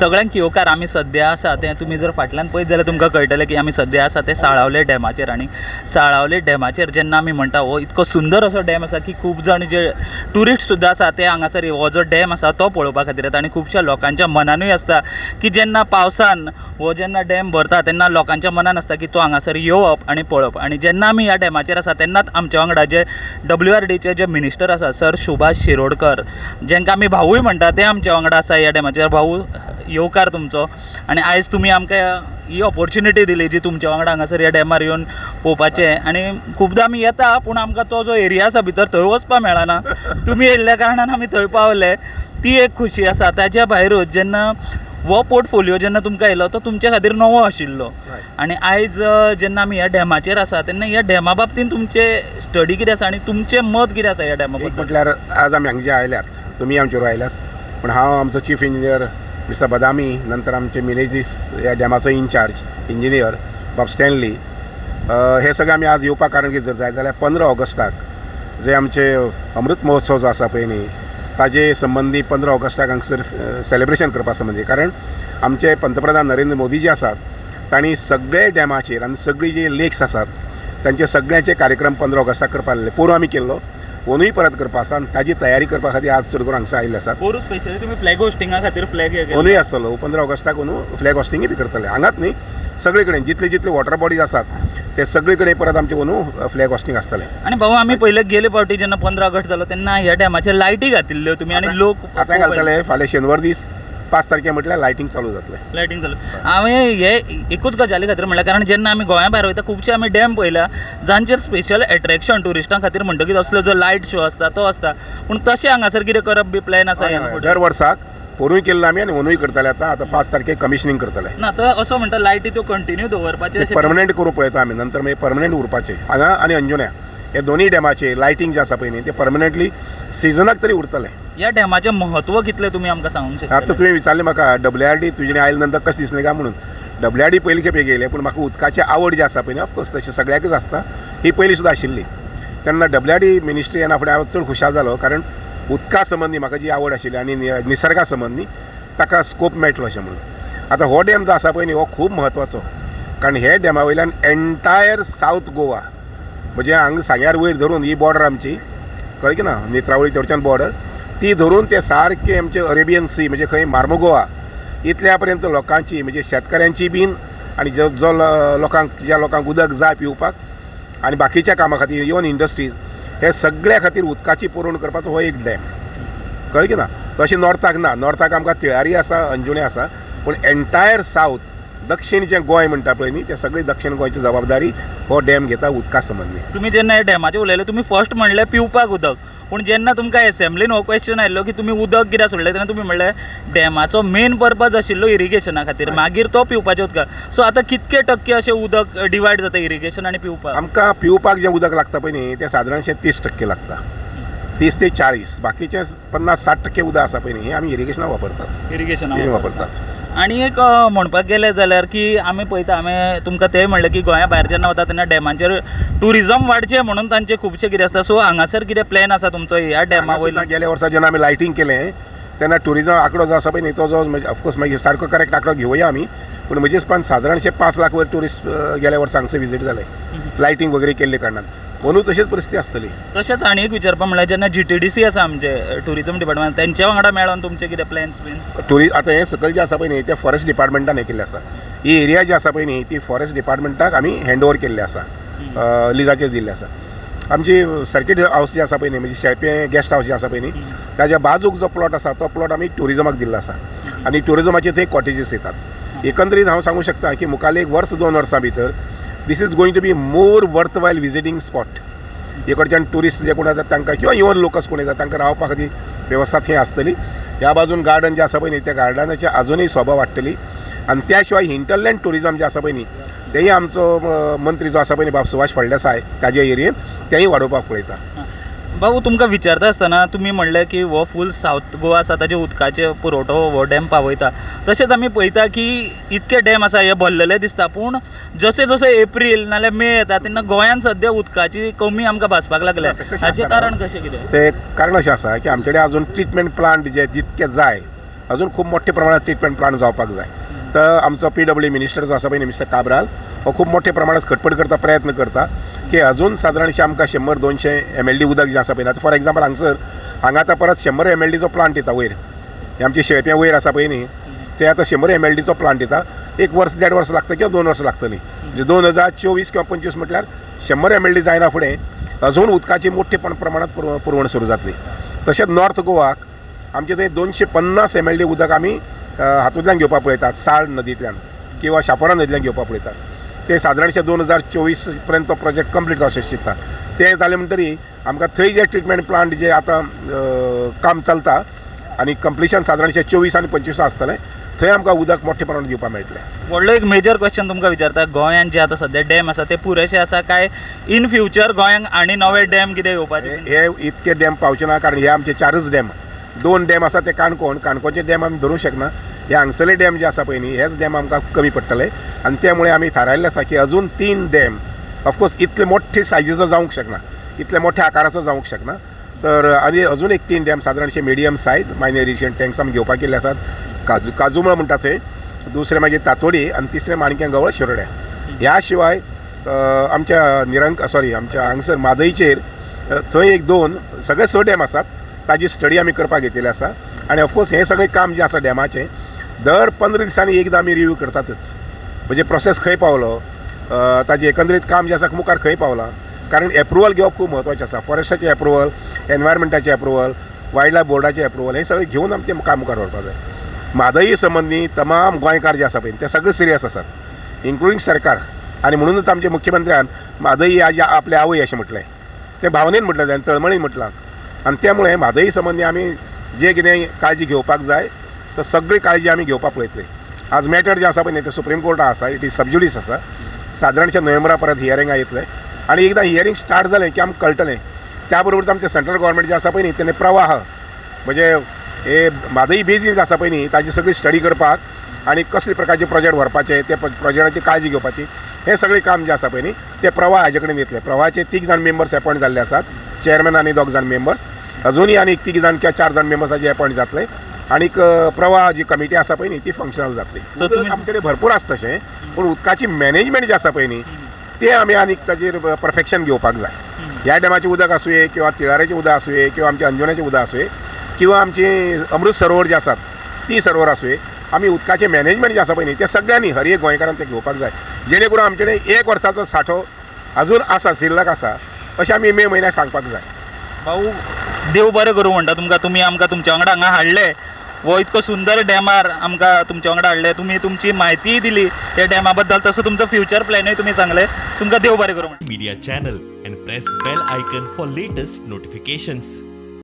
सगळ्यांक येवकार आमी सद्या आसा तें तुमी जर फाटल्यान पळयत जाल्यार तुमकां कळटलें की आमी सद्या आसा ते साळावले डॅमाचेर आनी साळावले डॅमाचेर जेन्ना आमी म्हणटा हो इतको सुंदर असो डॅम आसा की खूब जाण जे ट्युरिस्ट सुद्दां आसा ते हांगासर हो जो डॅम आसा तो पळोवपा खातीर येता आनी खुबश्या लोकांच्या मनानूय आसता की जेन्ना पावसान हो जेन्ना डॅम भरता तेन्ना लोकांच्या मनान आसता की तो हांगासर येवप आनी पळोवप आनी जेन्ना आमी ह्या डॅमाचेर आसा तेन्नाच आमच्या वांगडा जे WRDचे जे मिनिस्टर आसा सर सुभाष शिरोडकर जेंकां आमी भाऊय म्हणटा ते आमच्या वांगडा आसा ह्या डॅमाचेर. भाऊ येवकार तुमचो आनी आयज तुमी आमकां ही ऑपॉर्च्युनिटी दिली जी तुमच्या वांगडा हांगासर ह्या डॅमार येवन पळोवपाचें आनी खुबदां आमी येता पूण आमकां तो जो एरिया आसा भितर थंय वचपाक मेळना. तुमी येयल्ल्या कारणान आमी थंय पावले ती एक खुशी आसा. ताच्या भायरूच जेन्ना हो पोर्टफोलिओ जेन्ना तुमकां येयलो तो तुमच्या खातीर नवो आशिल्लो आनी आयज जेन्ना आमी ह्या डॅमाचेर आसा तेन्ना ह्या डॅमा बाबतींत तुमचें स्टडी कितें आसा आनी तुमचें मत कितें आसा ह्या डॅमा बाबतींत? म्हटल्यार आज आमी हांगा जे आयल्यात तुमी आमचेर आयल्यात पूण हांव आमचो चीफ इंजिनियर मिस्टर बदामी नंतर आमचे मिनेजीस ह्या डॅमाचो इंचार्ज इंजिनियर बाब स्टॅनली हे सगळे आमी आज येवपाक कारण कितें जर जाय जाल्यार 15 ऑगस्टाक जे आमचे अमृत महोत्सव जो आसा पळय न्ही ताजे संबंदी 15 ऑगस्टाक हांगसर सेलेब्रेशन करपा संबंदी कारण आमचे पंतप्रधान नरेंद्र मोदी जे आसात तांणी सगळे डॅमाचेर आनी सगळी जी लेक्स आसात तांचे सगळ्यांचे कार्यक्रम 15 ऑगस्टाक करपा आसले. पोरू आमी केल्लो अंदूय परत करपा आसा आनी ताजी तयारी करपा खातीर आज चड करून हांगसर आयिल्ले आसात. पोरू स्पेशली तुमी फ्लॅग होस्टिंगा खातीर फ्लॅग अंदूय आसतलो 15 ऑगस्टाक अंदू फ्लॅग होस्टिंगूय बी करतले हांगाच न्ही सगळे कडेन जितले वॉटर बॉडीज आसात ते सगळे कडेन परत आमचे अंदू फ्लॅग होस्टिंग आसतलें. आनी भाऊ आमी पयले गेले फावटी जेन्ना 15 ऑगस्ट जालो तेन्ना ह्या डॅमाचेर लायटी घातिल्ल्यो तुमी आनी लोक आतां घालतले फाल्यां शेनवार दीस 5 तारखे म्हटल्यार लायटींग चालू जातलें. लायटींग चालू हांवें हे एकूच गजाली खातीर म्हणलें कारण जेन्ना आमी गोंया भायर वयता खुबशे आमी डॅम पळयल्या जांचेर स्पेशल एट्रॅक्शन ट्युरिस्टां खातीर म्हणटकीच असलो जो लायट शो आसता तो आसता पूण तशें हांगासर कितें करप बी प्लॅन आसा? दर वर्साक पोरूय केल्लो आमी आनी अंदूय करतले आतां 5 तारखेक कमिशनिंग करतले. ना तो असो म्हणटा लायटी त्यो कंटिन्यू दवरपाचे परमनंट करूंक पळयता आमी नंतर मागीर परमनंट उरपाचे हांगा आनी अंजुन्या हे दोनूय डॅमाचे लायटींग जे आसा पळय न्ही ते परमनंटली सिजनाक तरी उरतलें. ह्या डॅमाचें म्हत्व कितलें तुमी आमकां सांगूंक शकता? आतां तुवें विचारलें म्हाका WRD तुजे आयले नंतर कशें दिसलें काय म्हणून WRD पयलीं खेपे गेले पूण म्हाका उदकाची आवड जी आसा पळय न्ही ऑफकोर्स तशें सगळ्याकच आसता ही पयलीं सुद्दां आशिल्ली तेन्ना WRD मिनिस्ट्री येना फुडें हांव चड खुशाल जालो कारण उदका संबंदी म्हाका जी आवड आशिल्ली आनी निसर्गा संबंदी ताका स्कोप मेळटलो अशें म्हणून. आतां हो डॅम जो आसा पळय न्ही हो खूब म्हत्वाचो कारण हे डॅमा वयल्यान एंटायर सावथ गोवा म्हणजे हांगा सांग्यार वयर धरून ही बॉर्डर आमची कळ्ळें की ना नेत्रावळी तेवच्यान बॉर्डर ती धरून ते सारके आमचे अरेबियन सी म्हणजे खंय मार्मोगोवा इतल्या पर्यंत लोकांची म्हणजे शेतकऱ्यांची बीन आनी जो लोकांक ज्या लोकांक उदक जाय पिवपाक आनी बाकीच्या कामां खातीर इवन इंडस्ट्रीज हे सगळ्या खातीर उदकाची पुरवण करपाचो हो एक डॅम कळ्ळें की ना. तशें नॉर्थाक ना नॉर्थाक आमकां तिळारी आसा अंजुणे आसा पूण एंटायर सावथ दक्षिण जें गोंय म्हणटा पळय न्ही तें सगळी दक्षिण गोंयची जबाबदारी हो डॅम घेता उदका संबंदी. तुमी जेन्ना हे डॅमाचें उलयलें तुमी फर्स्ट म्हणलें पिवपाक उदक पूण जेन्ना तुमकां एसेंब्लीन हो क्वेश्चन आयिल्लो की तुमी उदक कित्याक सोडलें तेन्ना तुमी म्हणलें डॅमाचो मेन पर्पज आशिल्लो इरिगेशना खातीर मागीर तो पिवपाचें उदक. सो आतां कितके टक्के अशें उदक डिवायड जाता इरिगेशन आनी पिवपाक? आमकां पिवपाक जें उदक लागता पळय न्ही तें सादारणशें 30% लागता 30 ते 40 बाकीचें 50-60% उदक आसा पळय न्ही हें आमी इरिगेशनाक वापरतात. आनी एक म्हणपाक गेलें जाल्यार की आमी पळयता हांवें तुमकां तेंय म्हणलें की गोंया भायर जेन्ना वता तेन्ना डॅमाचेर ट्युरिजम वाडचें म्हणून तांचें खुबशें कितें आसता. सो हांगासर कितें प्लॅन आसा तुमचो ह्या डॅमा वयल्यान? गेल्या वर्सा जेन्ना आमी लायटींग केलें तेन्ना ट्युरिजम आंकडो जो आसा पळय न्ही तो जो ऑफकोर्स मागीर सारको करेक्ट आंकडो घेवया आमी पूण म्हजे हिसपान सादारणशे 5 लाख वयर ट्युरिस्ट गेल्या वर्सा हांगसर विजीट जाले लायटींग वगैरे केल्ले कारणान. म्हणून तशीच परिस्थिती आसतली. तशेंच आनी एक विचारपाक म्हणल्यार जेन्ना GTDC आसा आमचे ट्युरिजम डिपार्टमेंट तेंच्या वांगडा मेळोन तुमचे कितें प्लॅन्स बीन? आतां हें सकयल जें आसा पळय न्ही तें फॉरेस्ट डिपार्टमेंटान हें केल्लें आसा. ही एरिया जी आसा पळय न्ही ती फॉरेस्ट डिपार्टमेंटाक आमी हँड ओवर केल्ली आसा लिजाचेर दिल्ली आसा. आमची सर्कीट हावस जी आसा पळय न्ही म्हणजे शेळपें गेस्ट हावस जें आसा पळय न्ही ताच्या बाजूक जो प्लॉट आसा तो प्लॉट आमी ट्युरिजमाक दिल्लो आसा आनी ट्युरिजमाचे थंय कॉटेजीस येतात. एकंदरीत हांव सांगूं शकता की मुखाल्ले 1-2 वर्सां भितर this is going to be more worthwhile visiting spot. इकडच्यान ट्युरिस्ट जे कोण येतात तांकां किंवा इवन लोकल्स कोण येतात तांकां रावपा खातीर वेवस्था थंय आसतली. ह्या बाजून गार्डन जें आसा पळय न्ही त्या गार्डनाची अजुनूय सोबा वाडटली आनी त्या शिवाय हिंटरलँड ट्युरिजम जें आसा पळय न्ही तेंय आमचो मंत्री जो आसा पळय न्ही बाब सुभाष फळदेसाय ताजे एरियेन तेंय वाडोवपाक पळयता. भाऊ तुमकां विचारता आसतना तुमी म्हणलें की हो फूल सावथ गोवा आसा ताजे उदकाचे पुरवठो हो डॅम पावयता. तशेंच आमी पळयता की इतके डॅम आसा हे भरलेले दिसता पूण जशें जशें एप्रील नाल्यार मे येता तेन्ना गोंयांत सद्या उदकाची कमी आमकां भासपाक लागल्या. हाचें कारण कशें कितें? तें कारण अशें आसा की आमचे कडेन आजून ट्रिटमेंट प्लांट जे जितके जाय अजून खूप मोठ्या प्रमाणात ट्रीटमेंट प्लांट जावपाक जाय. तर आमचो PWD मिनिस्टर जो आसा पळय मिस्टर काब्राल हो खूप मोठ्या प्रमाणात खटपट करता, प्रयत्न करता की अजून सादारणशें आमकां 100-200 mld उदक जें आसा पळय आतां फॉर एग्जांपल हांगा आतां परत 100 mld प्लांट येता वयर, हे आमचे शेळपें वयर आसा पळय न्ही ते आतां 100 mld प्लांट येता. 1 वर्स 1.5 वर्स लागता किंवा 2 वर्स लागतली. म्हणजे 2024 किंवा 25 म्हटल्यार 100 mld जायना फुडें अजून उदकाची मोठ्या प्रमाणात पुरवण सुरू जातली. तशेंच नॉर्थ गोवाक आमचे थंय 250 mld उदक आमी हातूंतल्यान घेवपाक पळयतात, साळ नदींतल्यान किंवा शापोरा नदींतल्यान घेवपाक पळयतात. ते सादारणशे 2024 पर्यंत तो प्रोजेक्ट कंप्लीट जावचें चिंतता. तें जालें म्हणटरी आमकां थंय जे ट्रिटमेंट प्लांट जे आतां काम चलता आनी कंप्लिशन सादारणशे 24 आनी 25 आसतलें, थंय आमकां उदक मोठ्या प्रमाणात दिवपाक मेळटलें. व्हडलो एक मेजर क्वेश्चन तुमकां विचारता, गोंयांत जे आतां सध्या डॅम आसा ते पुरेशे आसा काय इन फ्युचर गोंयांत आनी नवे डॅम कितें येवपाचे? हे इतके डॅम पावचे ना, कारण हे आमचे 4च डॅम. 2 डॅम आसा ते काणकोणचे डॅम आमी धरूंक शकना. हे हांगसरले डॅम जे आसा पळय न्ही हेच डॅम आमकां कमी पडटले आनी त्यामुळे आमी थारायल्लें आसा की अजून 3 डॅम ऑफकोर्स इतले मोठे सायजीचो जावंक शकना, इतले मोठ्या आकाराचो जावंक शकना. तर आनी अजून एक 3 डॅम सादारणशे medium size minor irrigation tanks आमी घेवपाक गेल्ले आसात. काजूमळ म्हणटा थंय, दुसरें मागीर तातोडी आनी तिसरें माणक्यां गवळ शिरोड्या. ह्या शिवाय आमच्या आमच्या हांगसर मादईचेर थंय 1-2 सगळे 6 डॅम आसात. ताजी स्टडी आमी करपाक घेतिल्ली आसा आनी ऑफकोर्स हें सगळें काम जें आसा डॅमाचें दर 15 दिसांनी एकदां आमी रिव्यू करतातच. म्हणजे प्रोसेस खंय पावलो, ताजें एकंदरीत काम जें आसा मुखार खंय पावलां. कारण एप्रुवल घेवप खूब म्हत्वाचें आसा. फॉरेस्टाचें एप्रुवल, एनवायरमेंटाचें एप्रुवल, वायल्ड लायफ बोर्डाचें एप्रुवल हें सगळें घेवन आमी तें काम मुखार व्हरपाक जाय. म्हादई संबंदी तमाम गोंयकार जे आसा पळय ते सगळे सिरियस आसात, इन्क्लुडींग सरकार. आनी म्हणूनच आमचे मुख्यमंत्र्यान म्हादई आज आपल्या आवय अशें म्हटलें. तें भावनेन म्हटलें तें तळमळीन म्हटलां. आनी त्यामुळे म्हादई संबंदी आमी जे कितें काळजी घेवपाक जाय तर सगळी काळजी आमी घेवपाक पळयतले. आज मॅटर जे आसा पळय न्ही ते सुप्रीम कोर्टान आसा, इट इज सबज्युडिस आसा. सादारणशे नोव्हेंबरा परत हियरिंगा येतलें आनी एकदां हियरिंग स्टार्ट जालें की आमकां कळटलें. त्या बरोबरच आमचें सेंट्रल गव्हर्मेंट जे आसा पळय न्ही तेणे प्रवाह म्हणजे हे म्हादई बेजीस आसा पळय न्ही ताजी सगळी स्टडी करपाक आनी कसले प्रकारचे प्रोजेक्ट व्हरपाचे, ते प्रोजेक्टाची काळजी घेवपाची हें सगळें काम जें आसा पळय न्ही तें प्रवाह हाजे कडेन येतलें. प्रवाहाचे 3 जाण मेंबर्स अपॉयंट जाल्ले आसात, चेअरमॅन आनी 2 जाण मेंबर्स. अजुनूय आनी 3 जाण किंवा 4 जाण मेंबर्स हाजे अपॉयंट जातले आनीक प्रवाह जी कमिटी आसा पळय न्ही ती फंक्शनल जातली. सो तुमी आमचे कडेन भरपूर आसा तशें, पूण उदकाची मॅनेजमेंट जी आसा पळय न्ही ते आमी आनीक ताजेर परफेक्शन घेवपाक जाय. ह्या डॅमाचें उदक आसूं किंवा तिळारेचें उदक आसूं किंवा आमच्या अंजुनाचें उदक आसूं किंवा आमची अमृत सरोवर जी आसात ती सरोवर आसूं, आमी उदकाचें मॅनेजमेंट जें आसा पळय न्ही तें सगळ्यांनी हर एक गोंयकारान तें घेवपाक जाय. जेणे करून आमचे कडेन 1 वर्साचो सांठो अजून आसा, शिल्लक आसा अशें आमी मे म्हयन्याक सांगपाक जाय. भाऊ देव बरें करूं म्हणटा तुमकां. तुमी आमकां तुमच्या वांगडा हांगा हाडले, वो इतको सुंदर डॅमार आमकां तुमच्या वांगडा हाडले. तुमी तुमची म्हायतीय दिली त्या डॅमा बद्दल, तसो तुमचो फ्युचर प्लॅनूय तुमी सांगले. तुमकां देव बरें करूं. Media channel and press bell icon for latest notifications.